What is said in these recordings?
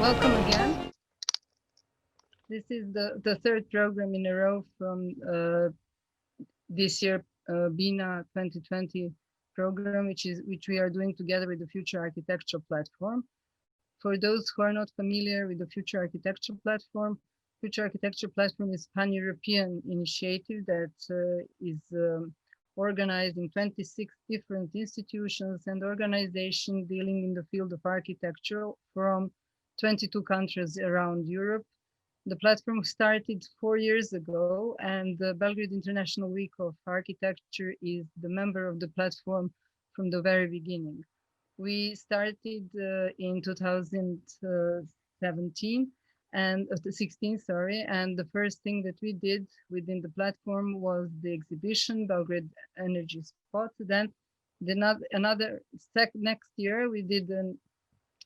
Welcome again. This is the third program in a row from this year BINA 2020 program, which we are doing together with the Future Architecture platform. For those who are not familiar with the Future Architecture platform is a pan-European initiative that is organized in 26 different institutions and organizations dealing in the field of architecture from 22 countries around Europe. The platform started 4 years ago, and the Belgrade International Week of Architecture is the member of the platform from the very beginning. We started in 2017 and 16, sorry, and the first thing that we did within the platform was the exhibition Belgrade Energy Spot. Then next year we did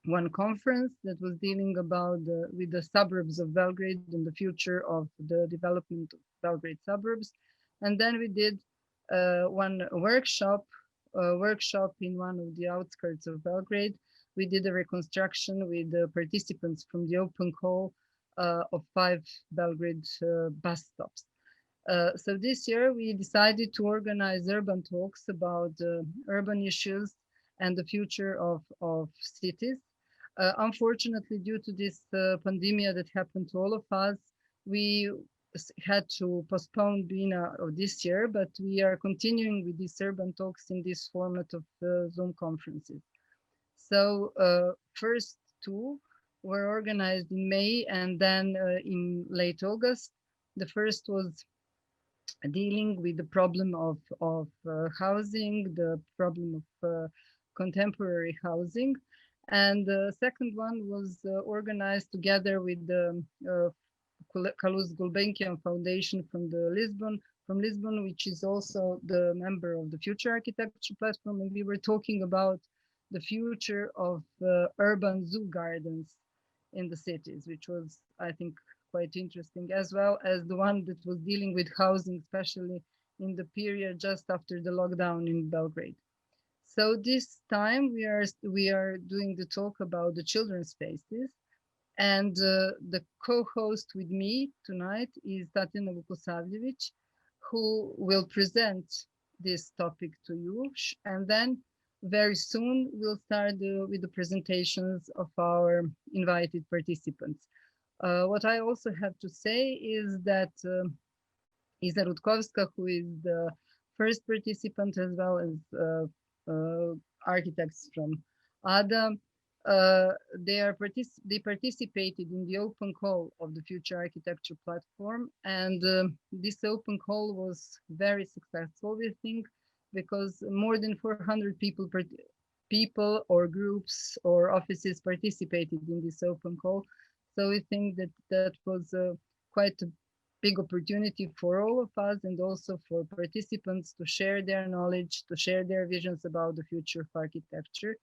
one conference that was dealing about with the suburbs of Belgrade and the future of the development of Belgrade suburbs. And then we did one workshop in one of the outskirts of Belgrade. We did a reconstruction with the participants from the open call of 5 Belgrade bus stops. So this year we decided to organize urban talks about urban issues and the future of cities. Unfortunately, due to this pandemic that happened to all of us, we had to postpone BINA of this year, but we are continuing with these urban talks in this format of Zoom conferences. So first 2 were organized in May and then in late August. The first was dealing with the problem of housing, the problem of contemporary housing. And the second one was organized together with the Kaluz Gulbenkian Foundation from Lisbon, which is also the member of the Future Architecture platform. And we were talking about the future of urban zoo gardens in the cities, which was, I think, quite interesting, as well as the one that was dealing with housing, especially in the period just after the lockdown in Belgrade. So this time we are doing the talk about the children's spaces, and the co-host with me tonight is Tatjana Vukosavljević, who will present this topic to you, and then very soon we'll start with the presentations of our invited participants. What I also have to say is that Iza Rutkowska, who is the first participant, as well as architects from ADA, they participated in the open call of the Future Architecture platform, and this open call was very successful, we think, because more than 400 people or groups or offices participated in this open call. So we think that that was quite a big opportunity for all of us, and also for participants to share their knowledge, to share their visions about the future of architecture.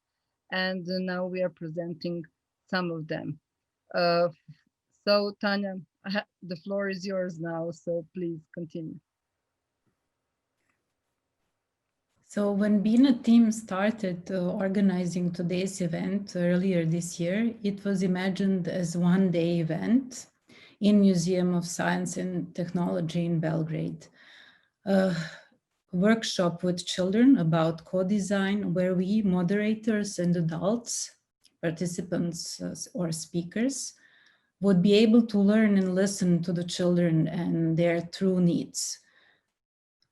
And now we are presenting some of them. So Tanya, the floor is yours now, so please continue. So when BINA team started organizing today's event earlier this year, it was imagined as one-day event in Museum of Science and Technology in Belgrade. A workshop with children about co-design, where we, moderators and adults, participants or speakers, would be able to learn and listen to the children and their true needs.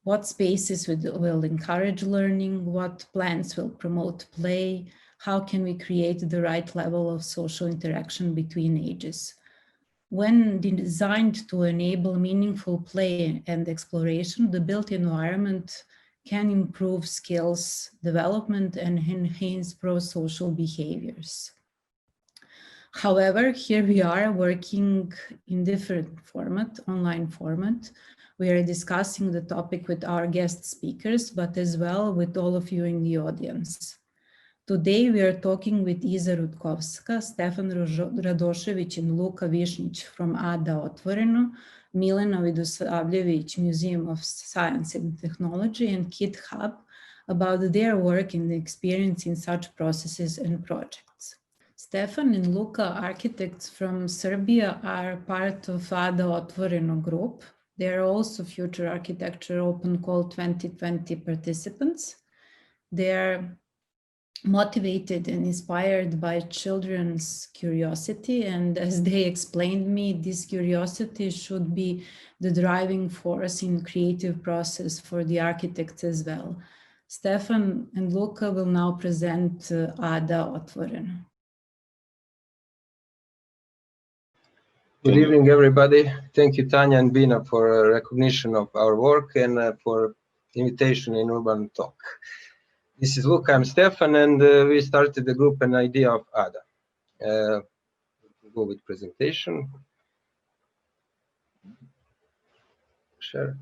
What spaces will encourage learning, what plans will promote play, how can we create the right level of social interaction between ages. When designed to enable meaningful play and exploration, the built environment can improve skills development and enhance pro-social behaviors. However, here we are working in different format, online format. We are discussing the topic with our guest speakers, but as well with all of you in the audience. Today we are talking with Iza Rutkowska, Stefan Radošević and Luka Višnjić from ADA Otvoreno, Milena Vukosavljević, Museum of Science and Technology, and KidHub about their work and experience in such processes and projects. Stefan and Luka, architects from Serbia, are part of Ada Otvoreno group. They are also Future Architecture Open Call 2020 participants. They are motivated and inspired by children's curiosity, and as they explained me, this curiosity should be the driving force in creative process for the architects as well. Stefan and Luka will now present Ada Otvoreno. Good evening, everybody. Thank you, Tanya and Bina, for recognition of our work and for invitation in Urban Talk. This is Luka, I'm Stefan, and we started the group an idea of Ada. Go with presentation. Share.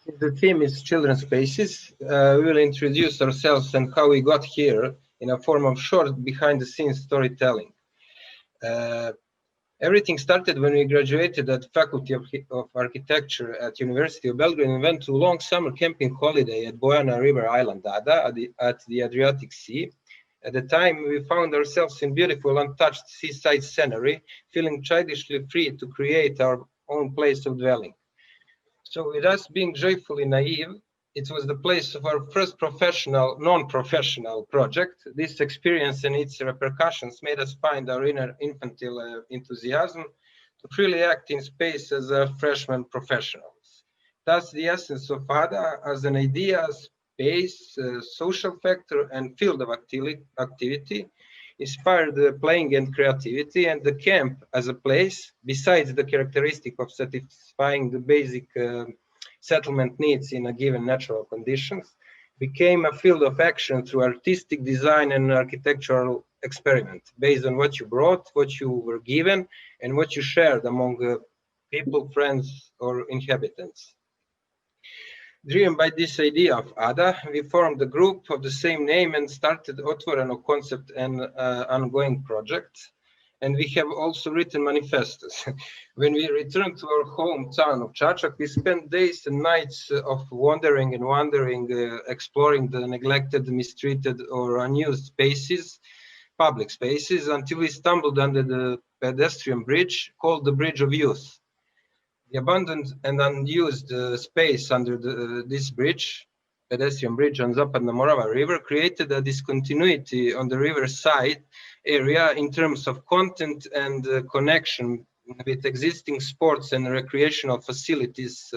Since the theme is children's spaces, we will introduce ourselves and how we got here in a form of short behind-the-scenes storytelling. Everything started when we graduated at Faculty of Architecture at University of Belgrade and went to a long summer camping holiday at Bojana River Island, Ada, at the Adriatic Sea. At the time, we found ourselves in beautiful, untouched seaside scenery, feeling childishly free to create our own place of dwelling. So with us being joyfully naive, it was the place of our first non-professional project. This experience and its repercussions made us find our inner infantile enthusiasm to freely act in space as freshman professionals. Thus, the essence of Ada as an idea, space, social factor, and field of activity inspired playing and creativity, and the camp as a place, besides the characteristic of satisfying the basic settlement needs in a given natural conditions, became a field of action through artistic design and architectural experiment based on what you brought, what you were given, and what you shared among people, friends, or inhabitants. Driven by this idea of Ada, we formed a group of the same name and started Otvoreno concept and ongoing project. And we have also written manifestos. When we returned to our hometown of Čačak, we spent days and nights of wandering, exploring the neglected, mistreated, or unused spaces, public spaces, until we stumbled under the pedestrian bridge called the Bridge of Youth. The abandoned and unused space under this bridge, pedestrian bridge on Zapadna Morava River, created a discontinuity on the riverside area in terms of content and connection with existing sports and recreational facilities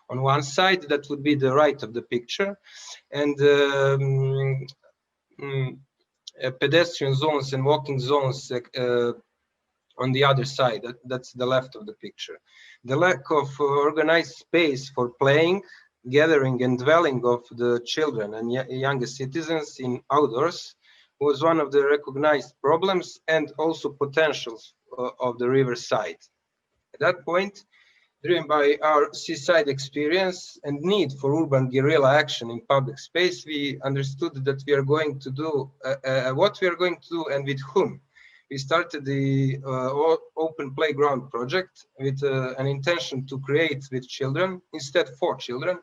on one side, that would be the right of the picture, and pedestrian zones and walking zones on the other side, that's the left of the picture. The lack of organized space for playing, gathering, and dwelling of the children and younger citizens in outdoors was one of the recognized problems and also potentials of the riverside. At that point, driven by our seaside experience and need for urban guerrilla action in public space, we understood that we are going to do what we are going to do and with whom. We started the open playground project with an intention to create with children instead for children,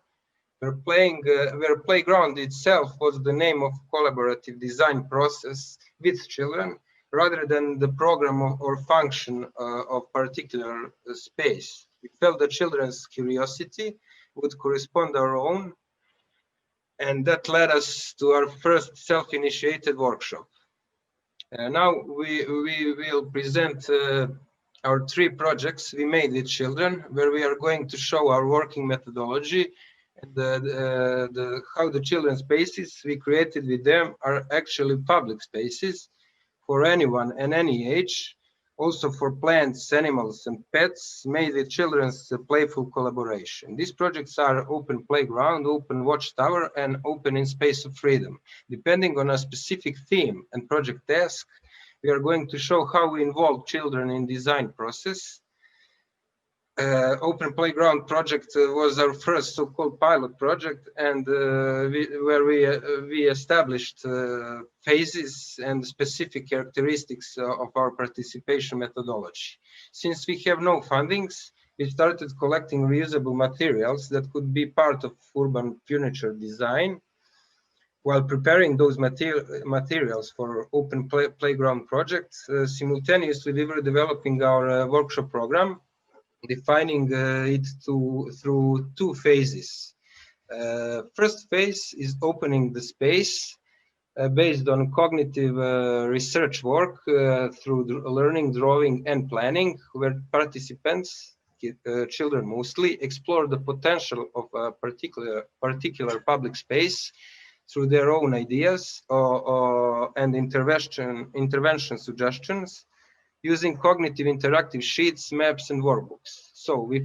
where playground itself was the name of collaborative design process with children, rather than the program or function of particular space. We felt that children's curiosity would correspond our own, and that led us to our first self-initiated workshop. Now we will present our 3 projects we made with children, where we are going to show our working methodology and how the children's spaces we created with them are actually public spaces for anyone and any age, also for plants, animals, and pets, made with children's playful collaboration. These projects are open playground, open watchtower, and open in space of freedom. Depending on a specific theme and project task, we are going to show how we involve children in design process. Open playground project was our first so-called pilot project, and where we established phases and specific characteristics of our participation methodology. Since we have no fundings, we started collecting reusable materials that could be part of urban furniture design. While preparing those materials for open playground projects, simultaneously we were developing our workshop program, defining it through two phases. First phase is opening the space based on cognitive research work through learning, drawing, and planning, where participants, children mostly, explore the potential of a particular public space through their own ideas and intervention suggestions, using cognitive interactive sheets, maps, and workbooks. So we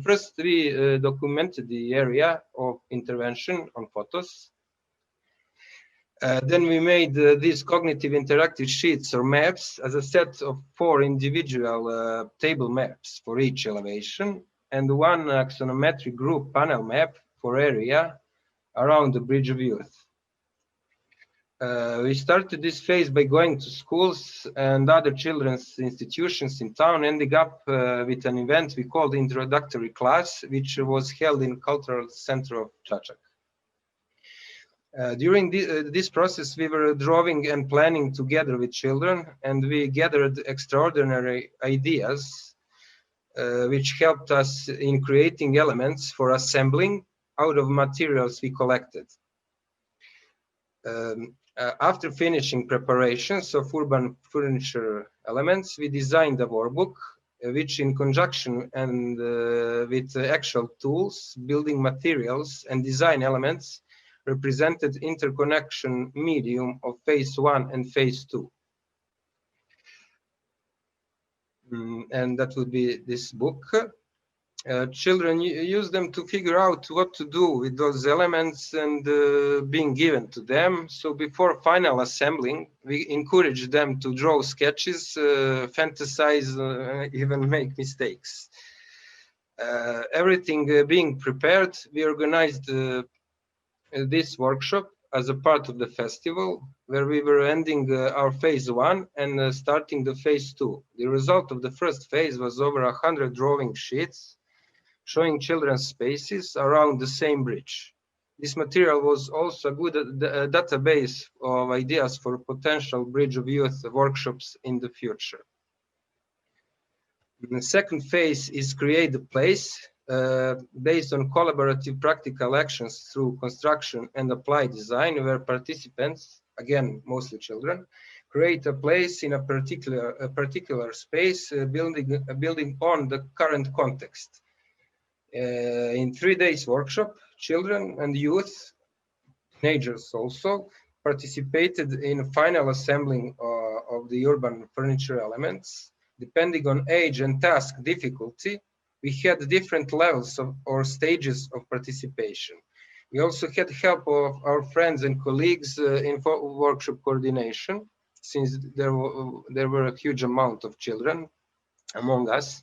documented the area of intervention on photos. Then we made these cognitive interactive sheets or maps as a set of 4 individual table maps for each elevation, and one axonometric group panel map for area around the Bridge of Youth. We started this phase by going to schools and other children's institutions in town, ending up with an event we called Introductory Class, which was held in Cultural Center of Čačak. During this process, we were drawing and planning together with children, and we gathered extraordinary ideas, which helped us in creating elements for assembling out of materials we collected. After finishing preparations of urban furniture elements, we designed a workbook, which in conjunction and with actual tools, building materials, and design elements, represented interconnection medium of phase 1 and phase 2. And that would be this book. Children use them to figure out what to do with those elements and being given to them. So before final assembling, we encourage them to draw sketches, fantasize, even make mistakes. Everything being prepared, we organized this workshop as a part of the festival, where we were ending our phase 1 and starting the phase 2. The result of the first phase was over 100 drawing sheets showing children's spaces around the same bridge. This material was also a good database of ideas for potential Bridge of Youth workshops in the future. The second phase is create the place, based on collaborative practical actions through construction and applied design, where participants, again mostly children, create a place in a particular space, building on the current context. In 3 days workshop, children and youth, teenagers also, participated in final assembling of the urban furniture elements. Depending on age and task difficulty, we had different levels or stages of participation. We also had help of our friends and colleagues in workshop coordination, since there were a huge amount of children among us.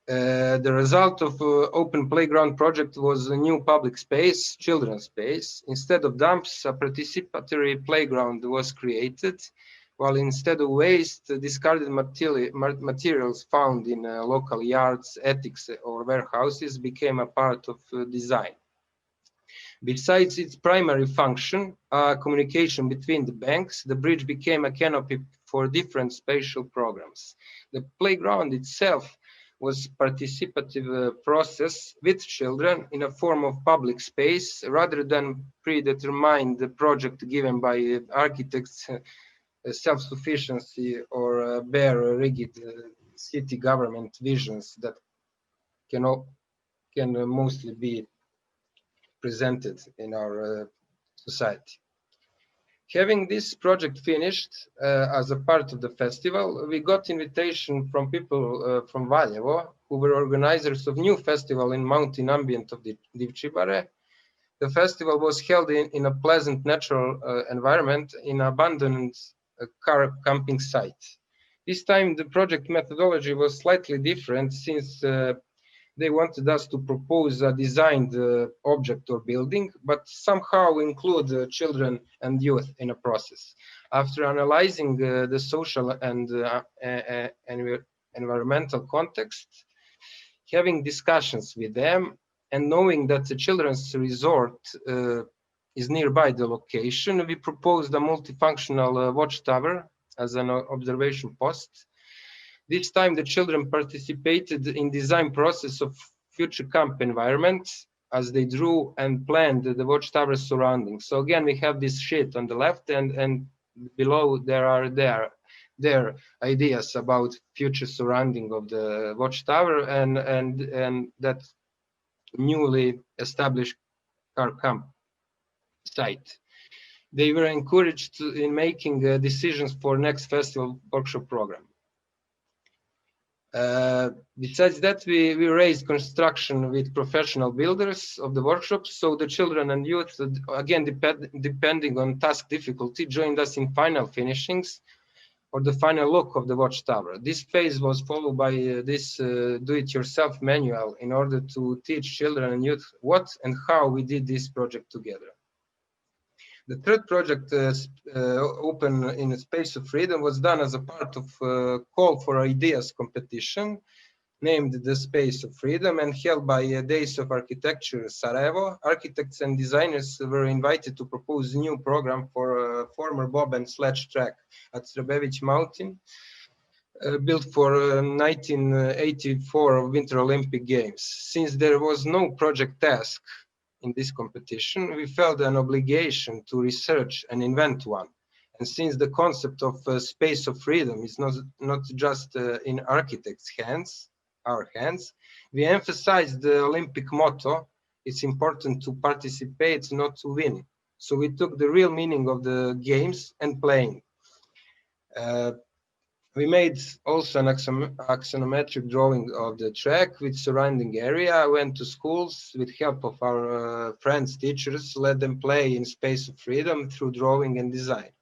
The result of open playground project was a new public space, children's space. Instead of dumps, a participatory playground was created, while instead of waste, discarded materials found in local yards, attics, or warehouses became a part of design. Besides its primary function, communication between the banks, the bridge became a canopy for different spatial programs. The playground itself was participative process with children in a form of public space, rather than predetermined project given by architects, self-sufficiency, or bare rigid city government visions that can mostly be presented in our society. Having this project finished as a part of the festival, we got invitation from people from Valjevo, who were organizers of new festival in mountain ambient of the Divčibare. The festival was held in a pleasant natural environment in an abandoned car camping site. This time the project methodology was slightly different, since they wanted us to propose a designed object or building, but somehow include children and youth in a process. After analyzing the social and environmental context, having discussions with them, and knowing that the children's resort is nearby the location, we proposed a multifunctional watchtower as an observation post. This time the children participated in design process of future camp environment as they drew and planned the watchtower surroundings. So again, we have this sheet on the left, and below there are their ideas about future surrounding of the watchtower and that newly established car camp site. They were encouraged in making decisions for next festival workshop program. Besides that, we raised construction with professional builders of the workshops, so the children and youth, again depending on task difficulty, joined us in final finishings or the final look of the watchtower. This phase was followed by this do-it-yourself manual in order to teach children and youth what and how we did this project together. The third project, Open in a Space of Freedom, was done as a part of Call for Ideas competition, named the Space of Freedom and held by Days of Architecture Sarajevo. Architects and designers were invited to propose a new program for a former bob and sledge track at Srebević Mountain, built for 1984 Winter Olympic Games. Since there was no project task in this competition, we felt an obligation to research and invent one. And since the concept of space of freedom is not just in architects' hands, our hands, we emphasized the Olympic motto, it's important to participate, not to win. So we took the real meaning of the games and playing. We made also an axonometric drawing of the track with surrounding area. I went to schools with help of our friends, teachers, let them play in space of freedom through drawing and design.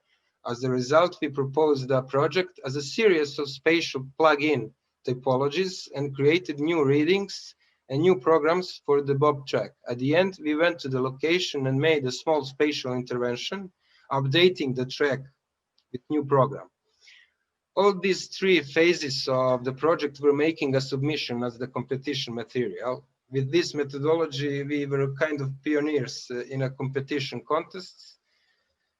As a result, we proposed a project as a series of spatial plug-in typologies and created new readings and new programs for the bob track. At the end, we went to the location and made a small spatial intervention, updating the track with new program. All these three phases of the project were making a submission as the competition material. With this methodology, we were kind of pioneers in a competition contest,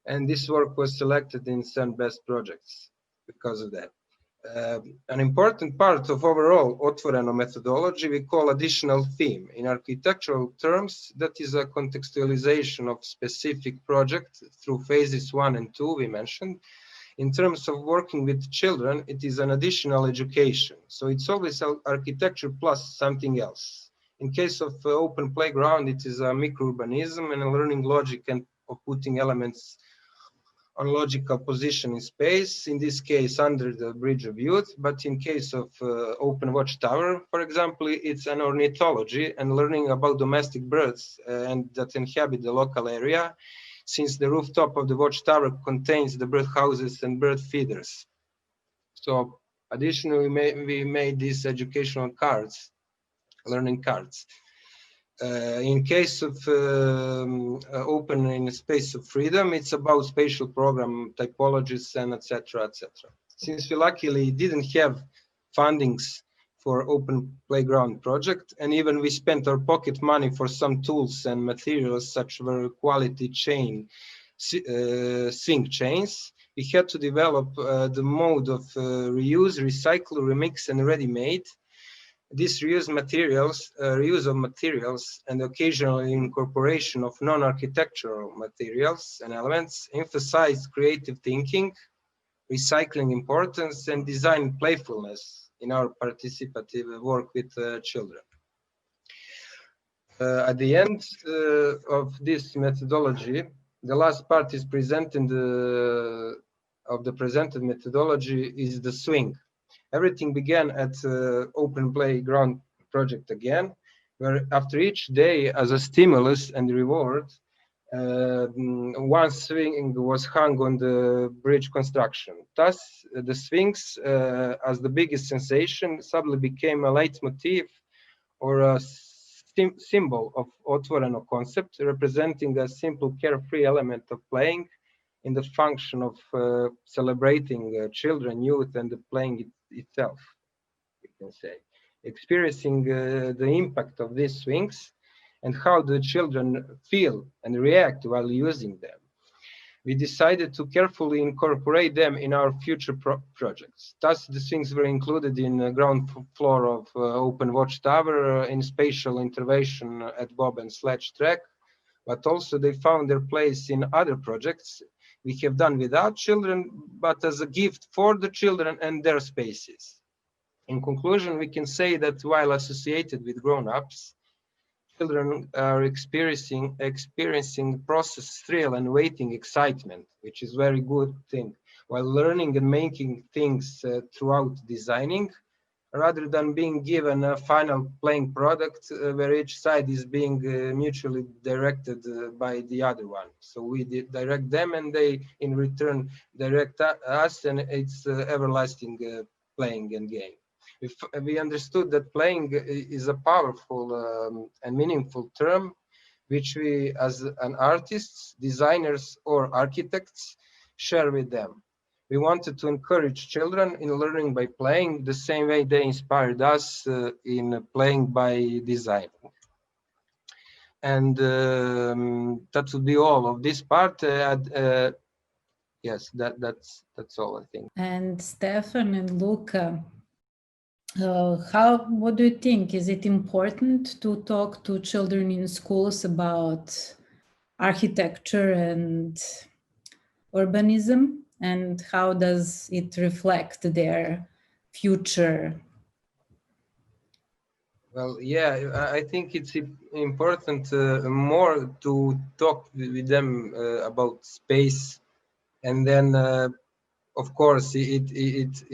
and this work was selected in some best projects because of that. An important part of overall Otvoreno methodology we call additional theme. In architectural terms, that is a contextualization of specific project through phases 1 and 2 we mentioned. In terms of working with children, it is an additional education. So it's always architecture plus something else. In case of open playground, it is a microurbanism and a learning logic and of putting elements on logical position in space, in this case under the bridge of youth. But in case of open watchtower, for example, it's an ornithology and learning about domestic birds and that inhabit the local area, since the rooftop of the watchtower contains the bird houses and bird feeders. So additionally, we made these educational cards, learning cards. In case of open in a space of freedom, it's about spatial program typologies and etc., etc. Since we luckily didn't have fundings for open playground project, and even we spent our pocket money for some tools and materials such as quality chain, sync chains, we had to develop the mode of reuse, recycle, remix, and ready-made. This reuse of materials and occasional incorporation of non-architectural materials and elements emphasized creative thinking, recycling importance, and design playfulness in our participative work with children. At the end of this methodology, the last part is presented of the presented methodology is the swing. Everything began at open playground project again, where after each day as a stimulus and reward, one swing was hung on the bridge construction. Thus, the swings, as the biggest sensation, suddenly became a leitmotif or a symbol of Otvoreno concept, representing a simple, carefree element of playing in the function of celebrating children, youth, and the playing itself, we can say. Experiencing the impact of these swings, and how the children feel and react while using them. We decided to carefully incorporate them in our future projects. Thus, the things were included in the ground floor of Open Watchtower, in spatial intervention at Bob and Sledge track, but also they found their place in other projects we have done without children, but as a gift for the children and their spaces. In conclusion, we can say that while associated with grown-ups, children are experiencing process thrill and waiting excitement, which is very good thing, while learning and making things throughout designing, rather than being given a final playing product where each side is being mutually directed by the other one. So we direct them and they in return direct us, and it's everlasting playing and game. If we understood that playing is a powerful and meaningful term, which we as an artists, designers or architects share with them. We wanted to encourage children in learning by playing the same way they inspired us in playing by designing. And that would be all of this part. Yes, that's all I think. And Stefan and Luka, what do you think? Is it important to talk to children in schools about architecture and urbanism? And how does it reflect their future? Well, yeah, I think it's important more to talk with them about space, and then, of course, it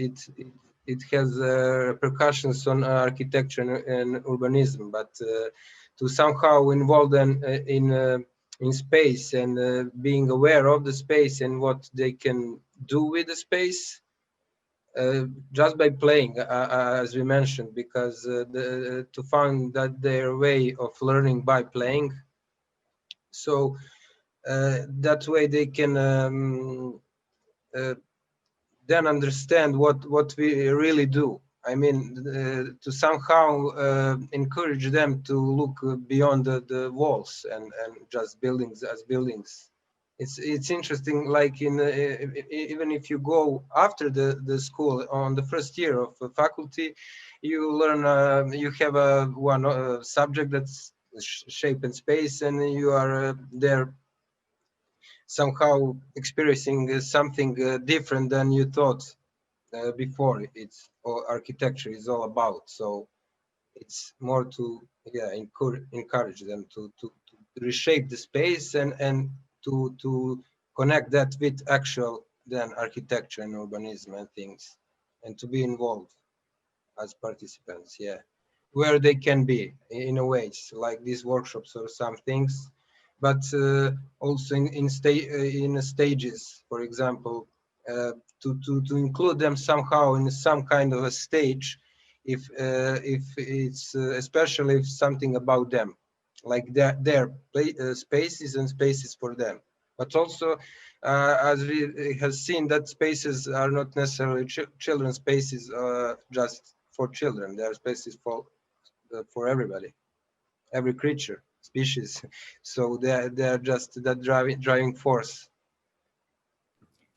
has repercussions on architecture and urbanism, but to somehow involve them in space and being aware of the space and what they can do with the space just by playing, as we mentioned, because to find that their way of learning by playing. So that way they can then understand what we really do. I mean, to somehow encourage them to look beyond the walls and just buildings as buildings. It's interesting, like even if you go after the school on the first year of faculty, you learn, you have one subject that's shape and space, and you are there somehow experiencing something different than you thought before. It's architecture is all about. So it's more to encourage them to reshape the space and to connect that with actual then architecture and urbanism and things, and to be involved as participants, where they can be in a way, like these workshops or some things, but also in stages, for example, to include them somehow in some kind of a stage, if it's especially if something about them, like their spaces and spaces for them. But also, as we have seen, that spaces are not necessarily children's spaces just for children. They are spaces for everybody, every creature, species. So they are just that driving force.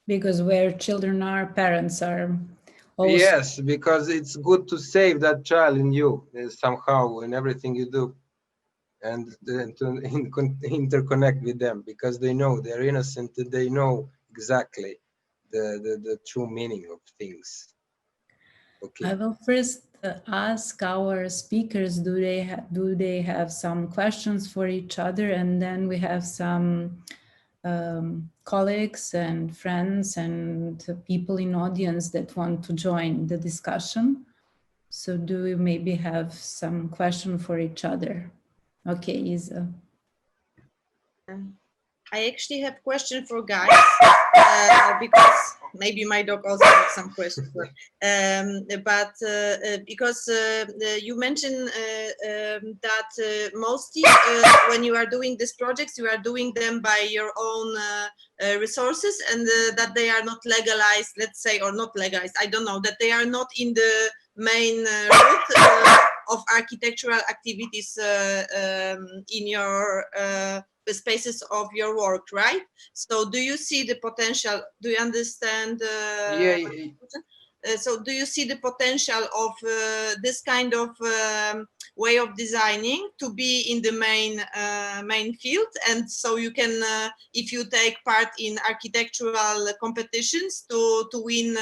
Because where children are, parents are also. Yes, because it's good to save that child in you somehow in everything you do, and to interconnect with them, because they know they're innocent, they know exactly the true meaning of things. Okay. I will first ask our speakers, do they have some questions for each other, and then we have some colleagues and friends and people in audience that want to join the discussion. So do we maybe have some question for each other? Okay, Iza. I actually have a question for guys, because maybe my dog also has some questions. But because you mentioned that mostly when you are doing these projects, you are doing them by your own resources, and that they are not legalized, let's say, or not legalized, I don't know, that they are not in the main route of architectural activities in your spaces of your work, right? So do you see the potential? Do you understand? Yeah. So do you see the potential of this kind of way of designing to be in the main field? And so you can, if you take part in architectural competitions, to win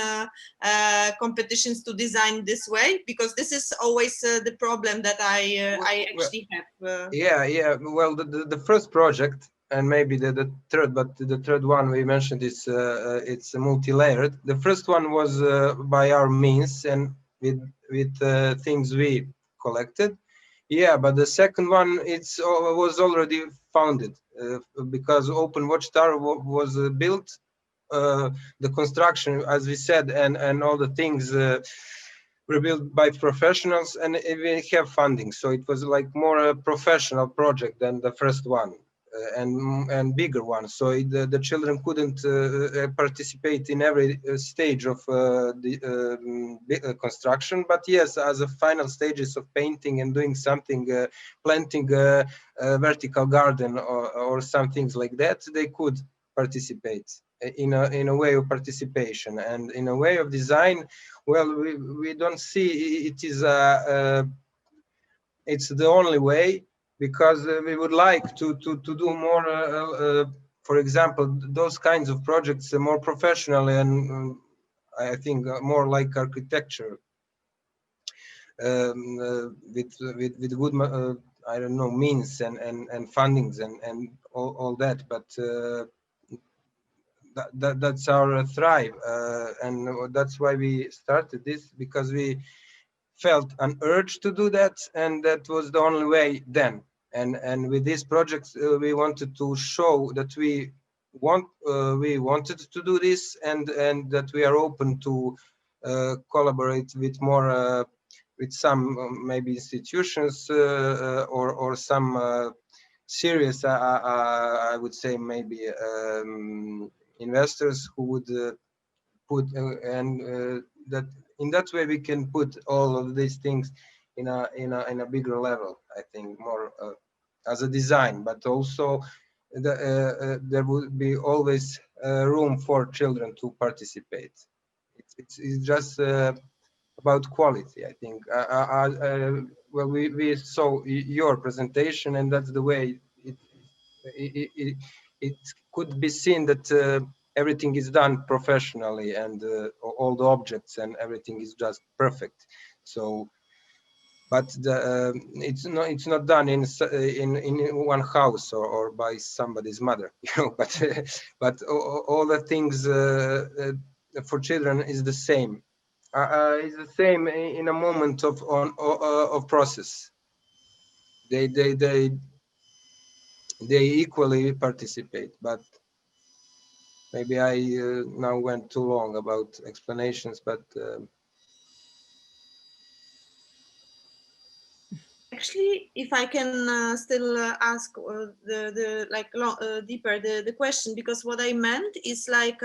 competitions to design this way? Because this is always the problem that I actually have. Yeah. Well, the first project, and maybe the third, but the third one we mentioned is it's multi-layered. The first one was by our means and with things we collected. Yeah, but the second one was already founded because Open Watchtower was built. The construction, as we said, and all the things were built by professionals, and we have funding. So it was like more a professional project than the first one. And bigger one, so the children couldn't participate in every stage of the construction, but yes, as a final stages of painting and doing something, planting a vertical garden or some things like that, they could participate in a way of participation. And in a way of design, well, we don't see it is it's the only way, because we would like to do more, for example, those kinds of projects more professionally, and I think more like architecture, with good I don't know, means and fundings and all that. But that's our thrive, and that's why we started this, because we felt an urge to do that, and that was the only way then. And with these projects, we wanted to show that we wanted to do this, and that we are open to collaborate with more with some maybe institutions or some serious, I would say, maybe investors who would put that in that way we can put all of these things in a bigger level. I think more as a design, but also there would be always room for children to participate. It's just about quality, I think. Well, we saw your presentation, and that's the way it could be seen that everything is done professionally, and all the objects and everything is just perfect. So, but it's not done in one house or by somebody's mother, you know. But all the things for children is the same. It's the same in a moment of process. They equally participate. But maybe I now went too long about explanations, but actually, if I can still ask deeper the question, because what I meant is like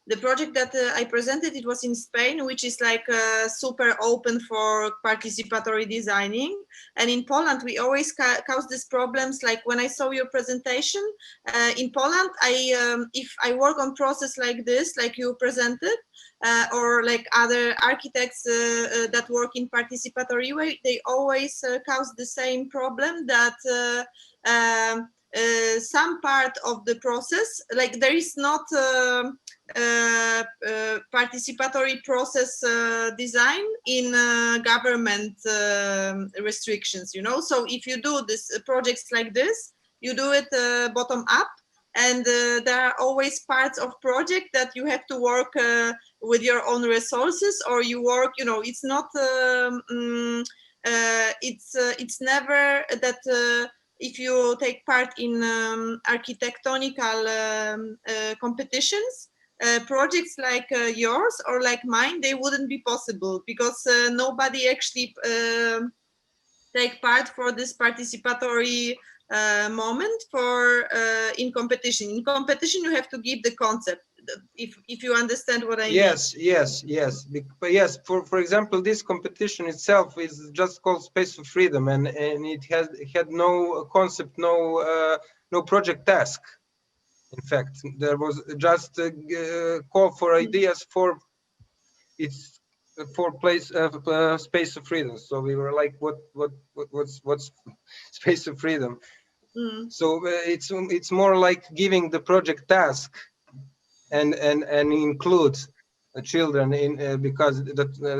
the project that I presented, it was in Spain, which is like super open for participatory designing. And in Poland, we always cause these problems. Like when I saw your presentation in Poland, if I work on process like this, like you presented, or like other architects that work in participatory way, they always cause the same problem, that some part of the process, like there is not participatory process design in government restrictions, you know. So if you do this projects like this, you do it bottom up, and there are always parts of project that you have to work with your own resources, or you work, you know, it's not it's never that if you take part in architectonical competitions, projects like yours or like mine, they wouldn't be possible, because nobody actually take part for this participatory moment for in competition. In competition, you have to give the concept. if you understand what I mean. Yes. But yes, for example, this competition itself is just called Space of Freedom, and it had no concept, no project task. In fact, there was just a call for ideas for its Space of Freedom. So we were like, what's Space of Freedom? So it's more like giving the project task and include the children in because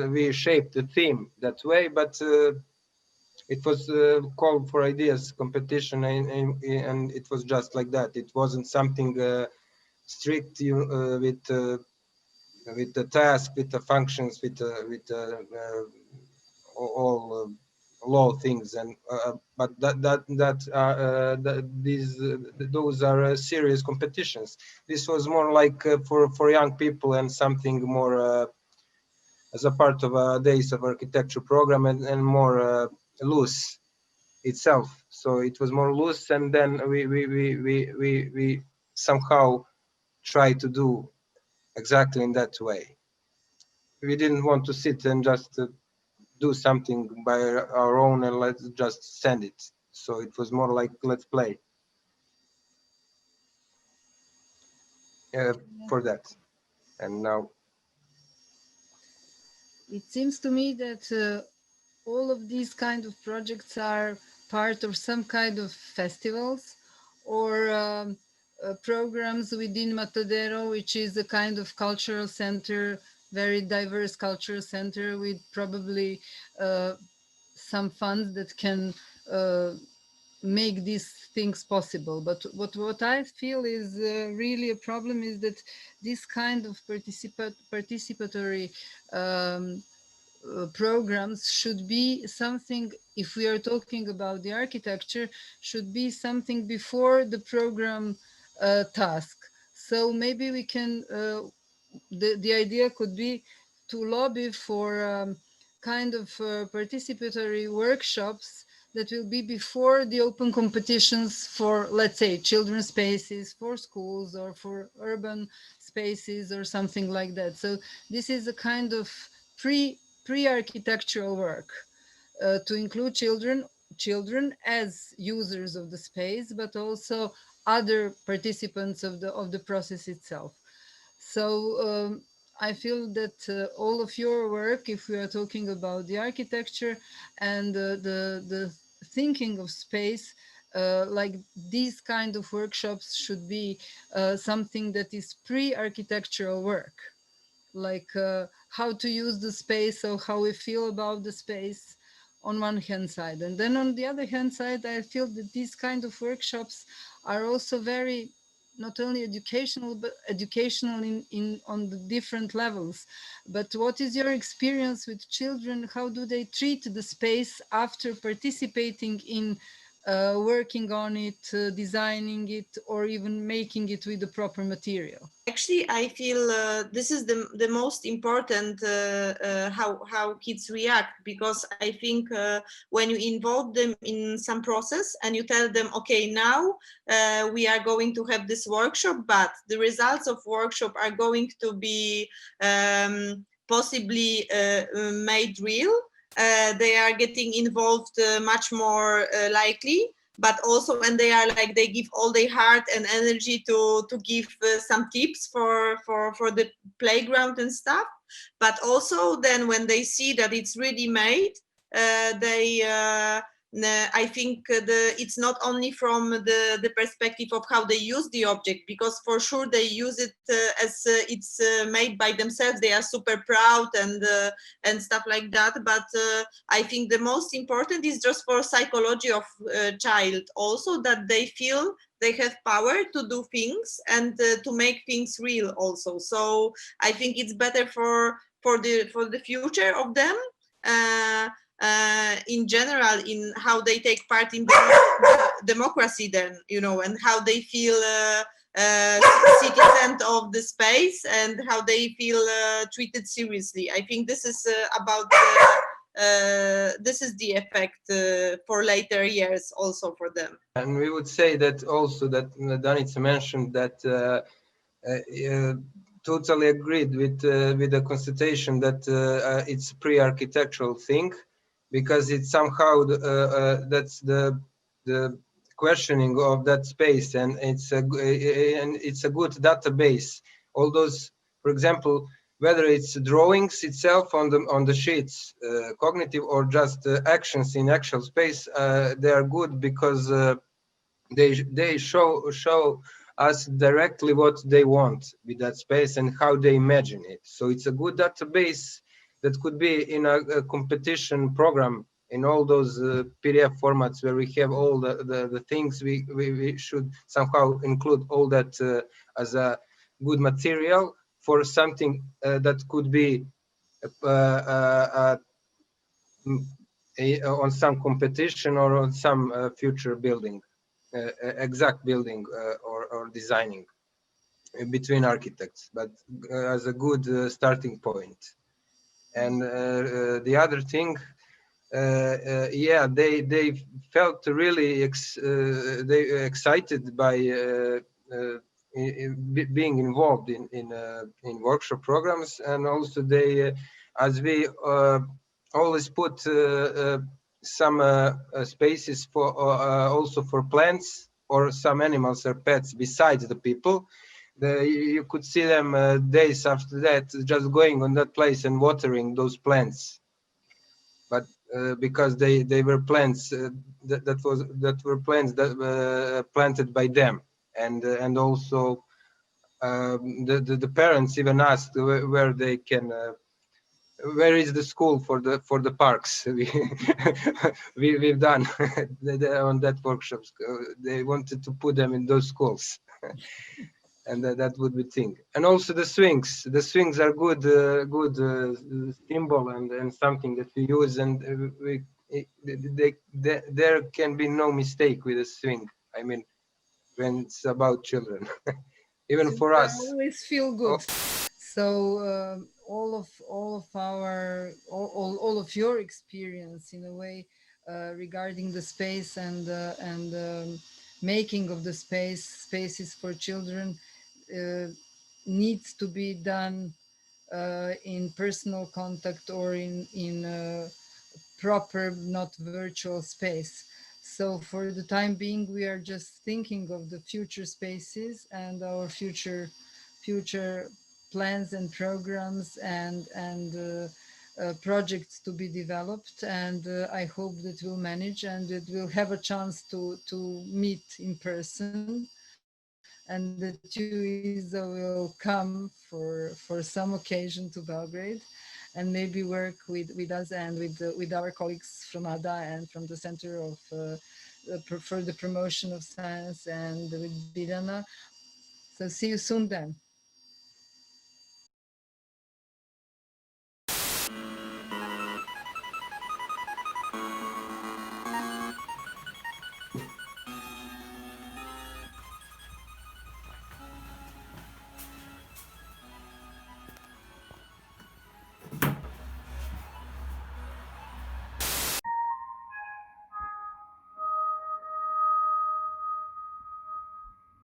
we shaped the theme that way. But it was called for ideas competition, and it was just like that. It wasn't something strict with the task, with the functions, with all law things, and but those are serious competitions. This was more like for young people and something more as a part of a days of architecture program, and more loose itself. So it was more loose, and then we somehow try to do exactly in that way. We didn't want to sit and just do something by our own and let's just send it. So it was more like, let's play for that. And now it seems to me that all of these kind of projects are part of some kind of festivals or programs within Matadero, which is a kind of cultural center, very diverse cultural center with probably some funds that can make these things possible. But what I feel is really a problem is that this kind of participatory programs should be something, if we are talking about the architecture, should be something before the program task. So maybe we can, the idea could be to lobby for kind of participatory workshops that will be before the open competitions for, let's say, children's spaces, for schools, or for urban spaces, or something like that. So this is a kind of pre-architectural work to include children as users of the space, but also other participants of the process itself. So I feel that all of your work, if we are talking about the architecture and the thinking of space, like these kind of workshops should be something that is pre-architectural work, like how to use the space or how we feel about the space on one hand side. And then on the other hand side, I feel that these kind of workshops are also very not only educational, but educational in on the different levels. But what is your experience with children? How do they treat the space after participating in working on it, designing it, or even making it with the proper material? Actually, I feel this is the most important how kids react, because I think when you involve them in some process and you tell them, okay, now we are going to have this workshop, but the results of workshop are going to be possibly made real. They are getting involved much more likely. But also when they are like, they give all their heart and energy to give some tips for the playground and stuff. But also then when they see that it's ready made, I think it's not only from the perspective of how they use the object, because for sure they use it as it's made by themselves. They are super proud and stuff like that. But I think the most important is just for psychology of child also, that they feel they have power to do things and to make things real also. So I think it's better for the future of them. In general, in how they take part in the democracy then, you know, and how they feel citizens of the space and how they feel treated seriously. I think this is about this is the effect for later years also for them. And we would say that also that Danica mentioned that Totally agreed with the constatation that it's a pre-architectural thing, because it's somehow that's the questioning of that space, and it's a good database. All those, for example, whether it's drawings itself on the sheets, cognitive, or just actions in actual space, they are good because they show us directly what they want with that space and how they imagine it. So it's a good database that could be in a competition program in all those PDF formats where we have all the things. We should somehow include all that as a good material for something that could be on some competition or on some future building. Exact building or designing between architects, but as a good starting point. And the other thing, yeah, they felt really excited by being involved in workshop programs, and also they, as we always put some spaces for also for plants or some animals or pets besides the people. You could see them days after that just going on that place and watering those plants, but because they were plants that were plants that planted by them, and also the parents even asked where they can where is the school for the parks. We've done on that workshops. They wanted to put them in those schools. And that would be thing. And also the swings are good symbol and something that we use, and there can be no mistake with a swing. I mean, when it's about children. Even for us. I always feel good. So all of your experience in a way regarding the space and making of the spaces for children needs to be done in personal contact or in proper, not virtual space. So for the time being, we are just thinking of the future spaces and our future plans and programs and projects to be developed. And I hope that we'll manage and that we'll have a chance to meet in person, and that you, Iza, will come for some occasion to Belgrade and maybe work with us and with our colleagues from ADA and from the Center of for the Promotion of Science and with BINA. So see you soon then.